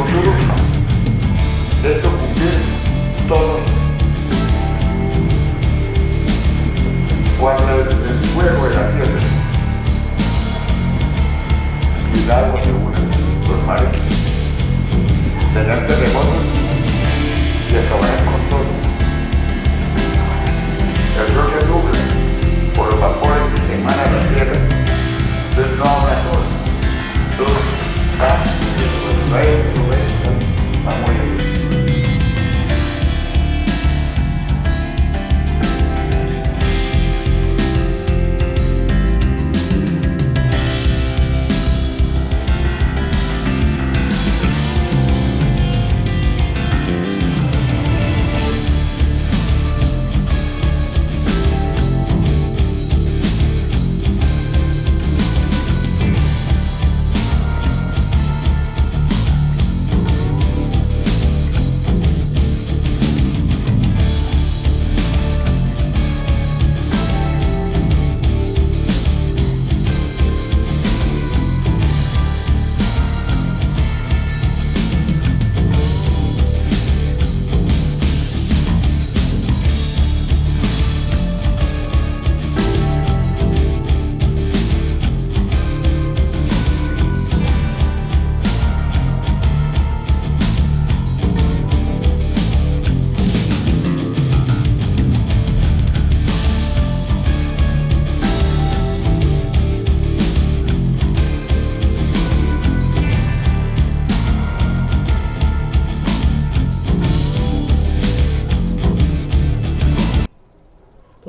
futuro, esto cumplir todos. Cuando el fuego de la tierra, cuidado según los mares, tendrán terremotos y acabarán con todo. El sol se nubla por los vapores que emanan la tierra, entonces no habrá sol. Entonces, va a morir.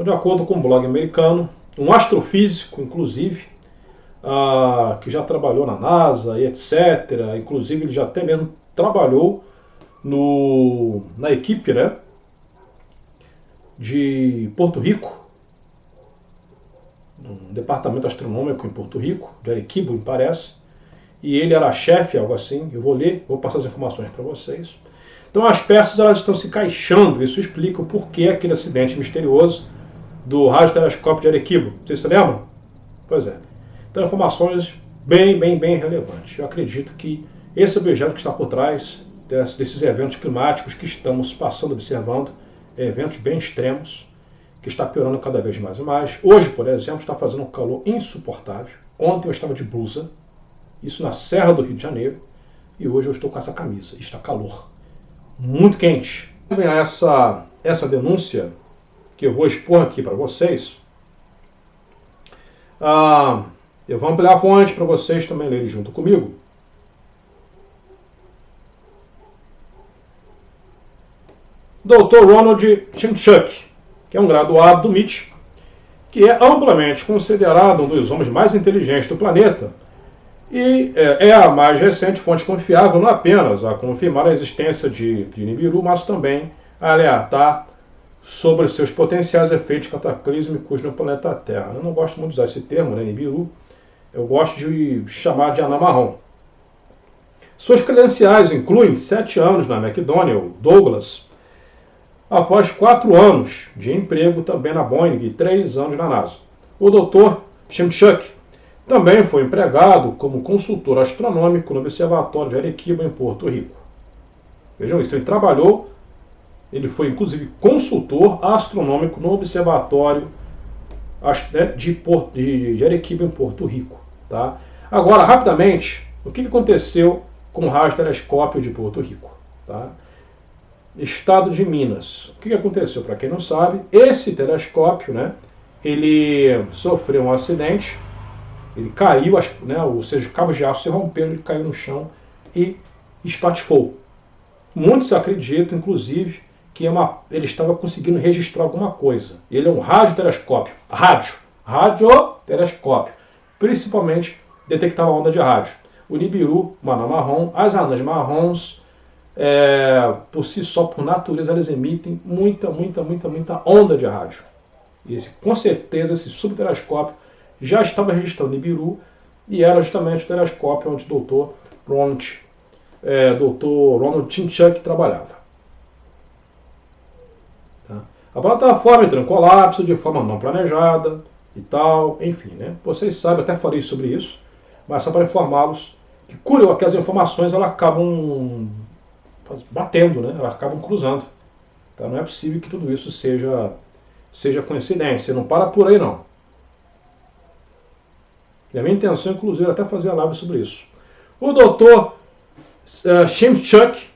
De acordo com um blog americano, um astrofísico, inclusive, que já trabalhou na NASA e etc., inclusive ele já até mesmo trabalhou na equipe, né, de Porto Rico, um departamento astronômico em Porto Rico, de Arequipa, me parece, e ele era chefe, algo assim. Eu vou ler, vou passar as informações para vocês. Então as peças elas estão se encaixando, isso explica o porquê aquele acidente misterioso do radiotelescópio de Arequipa. Vocês se lembram? Pois é. Então informações bem relevantes. Eu acredito que esse objeto que está por trás desses eventos climáticos que estamos passando, observando, eventos bem extremos, que está piorando cada vez mais e mais. Hoje, por exemplo, está fazendo um calor insuportável. Ontem eu estava de blusa, isso na Serra do Rio de Janeiro, e hoje eu estou com essa camisa. Está calor, muito quente. Vem essa denúncia que eu vou expor aqui para vocês. Eu vou ampliar a fonte para vocês também lerem junto comigo. Dr. Ronald Chimchuk, que é um graduado do MIT, que é amplamente considerado um dos homens mais inteligentes do planeta e é a mais recente fonte confiável não apenas a confirmar a existência de Nibiru, mas também a alertar sobre seus potenciais efeitos cataclísmicos no planeta Terra. Eu não gosto muito de usar esse termo, né, Nibiru. Eu gosto de chamar de anã marrom. Suas credenciais incluem 7 anos na McDonnell Douglas, após 4 anos de emprego também na Boeing e 3 anos na NASA. O Dr. Chimchuk também foi empregado como consultor astronômico no Observatório de Arequipa, em Porto Rico. Vejam isso, ele foi inclusive consultor astronômico no Observatório de Arequipa, em Porto Rico. Tá? Agora, rapidamente, o que aconteceu com o radiotelescópio de Porto Rico? Tá? Estado de Minas. O que aconteceu? Para quem não sabe, esse telescópio, né, ele sofreu um acidente, ele caiu, né, ou seja, os cabos de aço se romperam, ele caiu no chão e espatifou. Muitos acreditam, inclusive, que ele estava conseguindo registrar alguma coisa. Ele é um radiotelescópio, radiotelescópio, principalmente detectava onda de rádio. O Nibiru, uma anã marrom, as anãs marrons, por si só, por natureza, elas emitem muita onda de rádio. E com certeza esse subtelescópio já estava registrando Nibiru e era justamente o telescópio onde o Dr. Ronald Chimchuk trabalhava. Tá? A plataforma entrou em colapso de forma não planejada e tal, enfim, né? Vocês sabem, eu até falei sobre isso, mas só para informá-los, que curioso que as informações elas acabam batendo, né? Elas acabam cruzando. Então não é possível que tudo isso seja coincidência. Não para por aí, não. E a minha intenção, inclusive, é até fazer a live sobre isso. O Dr. Shimchuk,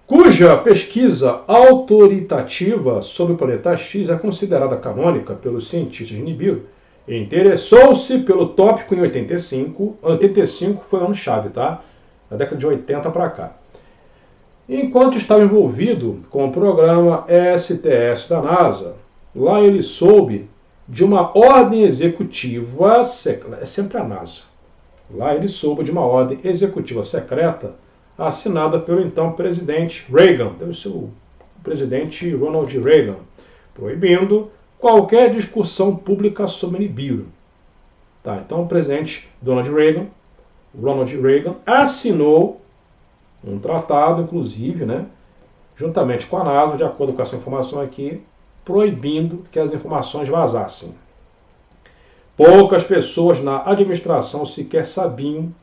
cuja pesquisa autoritativa sobre o planeta X é considerada canônica pelos cientistas de Nibiru, interessou-se pelo tópico em 85. 85 foi ano-chave, tá? Da década de 80 para cá. Enquanto estava envolvido com o programa STS da NASA, lá ele soube de uma ordem executiva secreta, é sempre a NASA. Lá ele soube de uma ordem executiva secreta assinada pelo então presidente Reagan, deve ser o presidente Ronald Reagan, proibindo qualquer discussão pública sobre Nibiru. Tá, então o presidente Ronald Reagan assinou um tratado, inclusive, né, juntamente com a NASA, de acordo com essa informação aqui, proibindo que as informações vazassem. Poucas pessoas na administração sequer sabiam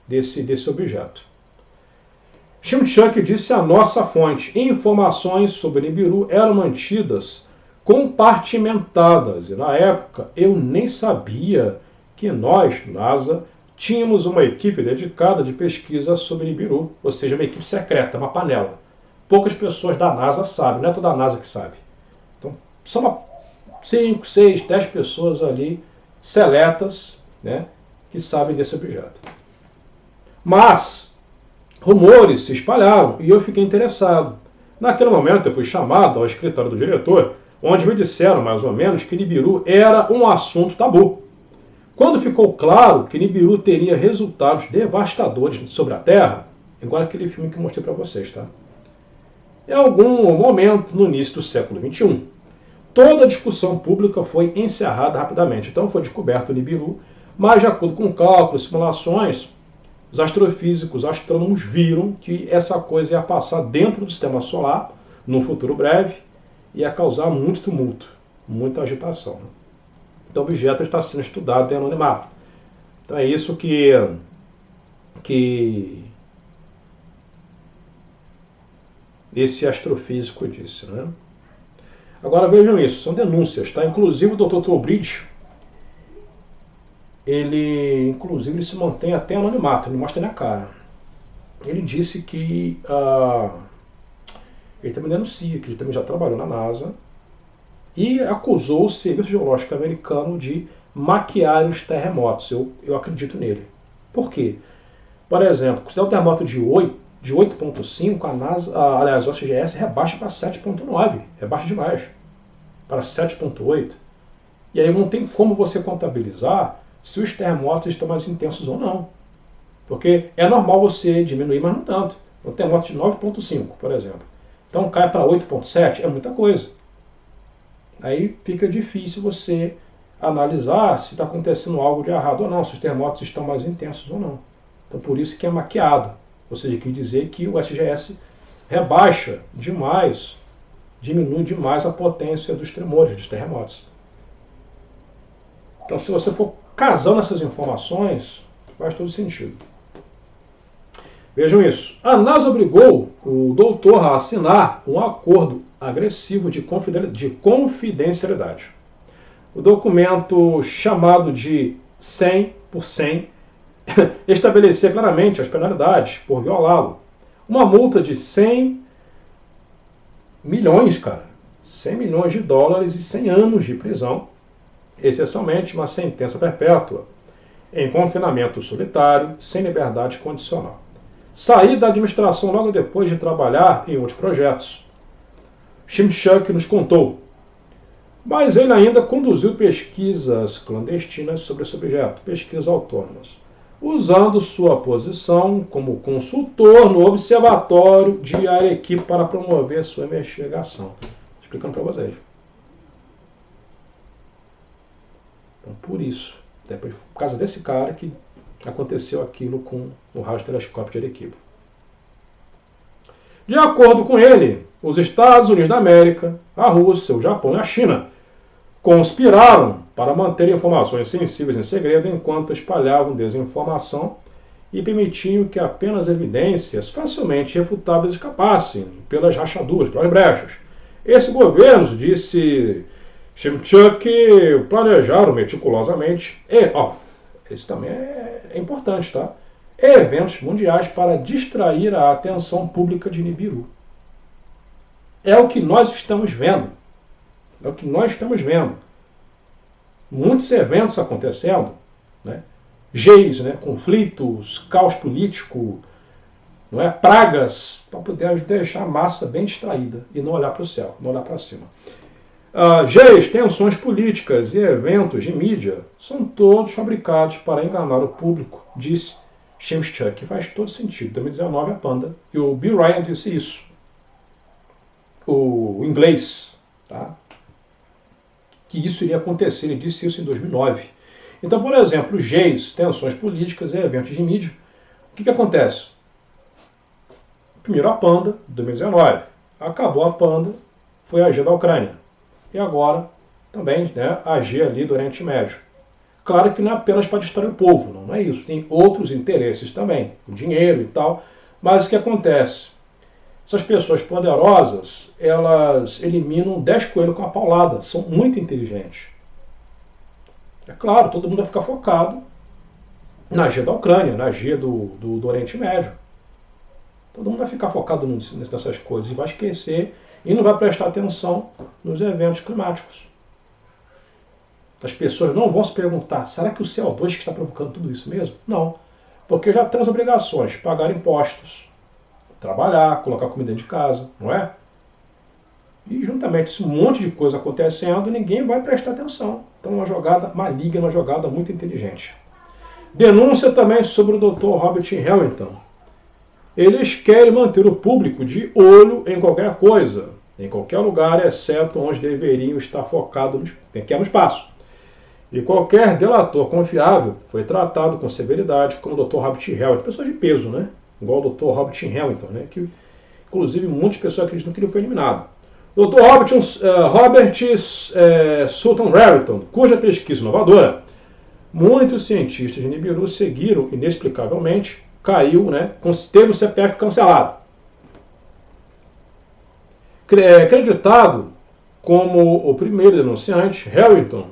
desse objeto. Shimchuk disse à nossa fonte: informações sobre Nibiru eram mantidas compartimentadas, e na época eu nem sabia que nós, NASA, tínhamos uma equipe dedicada de pesquisa sobre Nibiru, ou seja, uma equipe secreta, uma panela. Poucas pessoas da NASA sabem, não é toda a NASA que sabe. Então, são 5, 6, 10 pessoas ali seletas, né, que sabem desse objeto. Mas rumores se espalharam e eu fiquei interessado. Naquele momento eu fui chamado ao escritório do diretor, onde me disseram mais ou menos que Nibiru era um assunto tabu. Quando ficou claro que Nibiru teria resultados devastadores sobre a Terra, igual aquele filme que eu mostrei para vocês, tá? Em algum momento no início do século XXI, toda a discussão pública foi encerrada rapidamente. Então foi descoberto o Nibiru, mas de acordo com cálculos, simulações, os astrofísicos, os astrônomos viram que essa coisa ia passar dentro do sistema solar, num futuro breve, e ia causar muito tumulto, muita agitação. Então o objeto está sendo estudado em anonimato. Então é isso que esse astrofísico disse, né? Agora vejam isso, são denúncias, tá? Inclusive o Dr. Trowbridge, ele se mantém até anonimato, ele mostra na cara. Ele disse que ele também denuncia, que ele também já trabalhou na NASA e acusou o Serviço Geológico Americano de maquiar os terremotos. Eu acredito nele. Por quê? Por exemplo, se der um terremoto de 8,5, a NASA, aliás, a OCGS rebaixa para 7,9, rebaixa demais, para 7,8. E aí não tem como você contabilizar se os terremotos estão mais intensos ou não. Porque é normal você diminuir, mas não tanto. Um terremoto de 9,5, por exemplo. Então cai para 8,7, é muita coisa. Aí fica difícil você analisar se está acontecendo algo de errado ou não, se os terremotos estão mais intensos ou não. Então por isso que é maquiado. Ou seja, quer dizer que o SGS rebaixa demais, diminui demais a potência dos tremores, dos terremotos. Então se você for casando essas informações, faz todo sentido. Vejam isso. A NASA obrigou o doutor a assinar um acordo agressivo de confidencialidade. O documento chamado de 100 por 100 estabelecia claramente as penalidades por violá-lo. Uma multa de 100 milhões, cara. 100 milhões de dólares e 100 anos de prisão. Essencialmente uma sentença perpétua em confinamento solitário, sem liberdade condicional. Saí da administração logo depois de trabalhar em outros projetos. Shimchuk nos contou. Mas ele ainda conduziu pesquisas clandestinas sobre esse objeto, pesquisas autônomas, usando sua posição como consultor no Observatório de Arequipa para promover sua investigação. Explicando para vocês. Então, por isso, depois, por causa desse cara que aconteceu aquilo com o radiotelescópio de Arequipa. De acordo com ele, os Estados Unidos da América, a Rússia, o Japão e a China conspiraram para manter informações sensíveis em segredo enquanto espalhavam desinformação e permitiam que apenas evidências facilmente refutáveis escapassem pelas rachaduras, pelas brechas. Esse governo, disse Shimchuk, planejaram meticulosamente, isso também é importante, tá? Eventos mundiais para distrair a atenção pública de Nibiru. É o que nós estamos vendo. É o que nós estamos vendo. Muitos eventos acontecendo, né? Geis, né? Conflitos, caos político, não é? Pragas, para poder deixar a massa bem distraída e não olhar para o céu, não olhar para cima. Geis, tensões políticas e eventos de mídia são todos fabricados para enganar o público, disse Shimchuk, que faz todo sentido. Em 2019 a Panda, e o Bill Ryan disse isso. O inglês, tá? Que isso iria acontecer, ele disse isso em 2009. Então, por exemplo, Geis, tensões políticas e eventos de mídia, o que acontece? Primeiro a Panda, 2019. Acabou a Panda, foi a G da Ucrânia. E agora também, né, a G ali do Oriente Médio. Claro que não é apenas para distrair o povo, não é isso. Tem outros interesses também, o dinheiro e tal. Mas o que acontece? Essas pessoas poderosas, elas eliminam 10 coelhos com a paulada. São muito inteligentes. É claro, todo mundo vai ficar focado na G da Ucrânia, na G do Oriente Médio. Todo mundo vai ficar focado nessas coisas e vai esquecer e não vai prestar atenção nos eventos climáticos. As pessoas não vão se perguntar, será que o CO2 que está provocando tudo isso mesmo? Não, porque já temos obrigações, pagar impostos, trabalhar, colocar comida dentro de casa, não é? E juntamente esse monte de coisa acontecendo, ninguém vai prestar atenção. Então é uma jogada maligna, uma jogada muito inteligente. Denúncia também sobre o Dr. Robert Harrington. Eles querem manter o público de olho em qualquer coisa, em qualquer lugar, exceto onde deveriam estar focados, que é no espaço. E qualquer delator confiável foi tratado com severidade, como o Dr. Robert Harrington, pessoa de peso, né? Igual o Dr. Robert Harrington, né? Que inclusive muitas pessoas acreditam que ele foi eliminado. Dr. Robert Sutton Raritan, cuja pesquisa inovadora, muitos cientistas de Nibiru seguiram inexplicavelmente, caiu, né? Teve o CPF cancelado. Acreditado como o primeiro denunciante, Harrington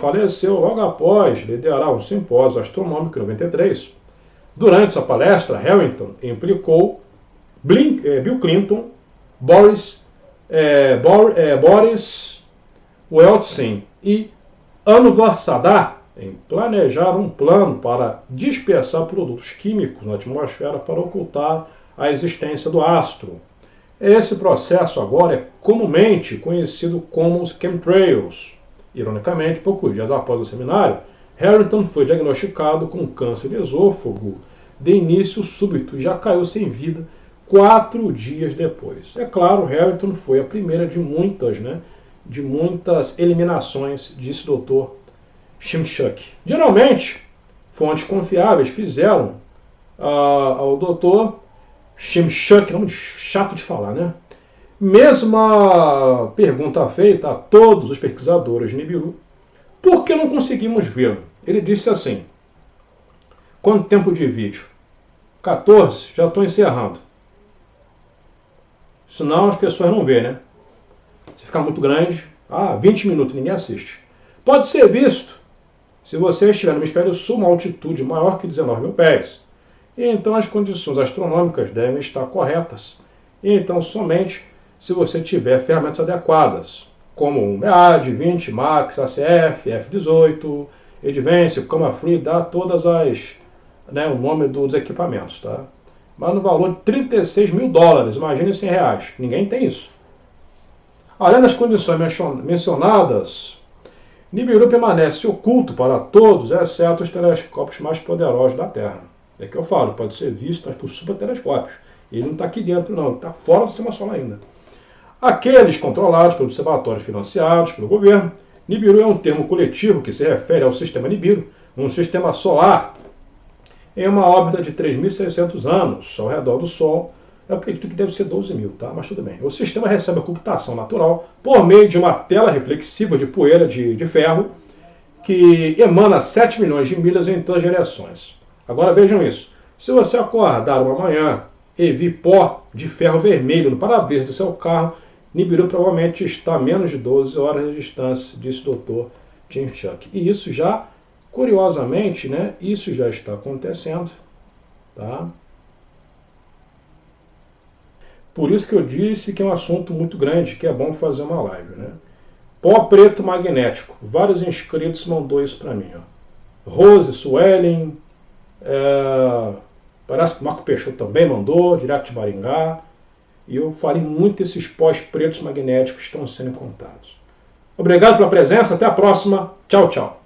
faleceu logo após liderar um simpósio astronômico em 93. Durante sua palestra, Harrington implicou Bill Clinton, Boris Yeltsin e Anwar Sadat em planejar um plano para dispersar produtos químicos na atmosfera para ocultar a existência do astro. Esse processo agora é comumente conhecido como os chemtrails. Ironicamente, poucos dias após o seminário, Harrington foi diagnosticado com câncer de esôfago de início súbito e já caiu sem vida 4 dias depois. É claro, Harrington foi a primeira de muitas, né, de muitas eliminações, disse o Dr. Shimchuk. Geralmente, fontes confiáveis fizeram ao Dr. Shimchuk, nome chato de falar, né? Mesma pergunta feita a todos os pesquisadores de Nibiru. Por que não conseguimos vê-lo? Ele disse assim: quanto tempo de vídeo? 14, já estou encerrando. Senão as pessoas não vê, né? Se ficar muito grande, 20 minutos, ninguém assiste. Pode ser visto se você estiver no hemisfério sul, uma altitude maior que 19 mil pés. E então as condições astronômicas devem estar corretas. E então somente se você tiver ferramentas adequadas, como um MEAD, 20, MAX, ACF, F18, Advance, Coma Free, dá todas as, né, o nome dos equipamentos, tá? Mas no valor de 36 mil dólares, imagine R$100. Ninguém tem isso. Além das condições mencionadas, Nibiru permanece oculto para todos, exceto os telescópios mais poderosos da Terra. É que eu falo, pode ser visto por supertelescópios. Ele não está aqui dentro não, ele está fora do sistema solar ainda. Aqueles controlados pelos observatórios financiados pelo governo. Nibiru é um termo coletivo que se refere ao sistema Nibiru, um sistema solar em uma órbita de 3.600 anos ao redor do Sol. Eu acredito que deve ser 12 mil, tá? Mas tudo bem. O sistema recebe a computação natural por meio de uma tela reflexiva de poeira de ferro que emana 7 milhões de milhas em todas as direções. Agora vejam isso. Se você acordar uma manhã e vir pó de ferro vermelho no para-brisa do seu carro, Nibiru provavelmente está a menos de 12 horas de distância, disse o Dr. Jim Chuck. E isso já, curiosamente, né, isso já está acontecendo. Tá? Por isso que eu disse que é um assunto muito grande, que é bom fazer uma live. Né? Pó preto magnético. Vários inscritos mandou isso para mim. Ó. Rose, Suelen, parece que o Marco Peixoto também mandou, direto de Maringá. E eu falei muito desses pós pretos magnéticos que estão sendo encontrados. Obrigado pela presença, até a próxima. Tchau, tchau.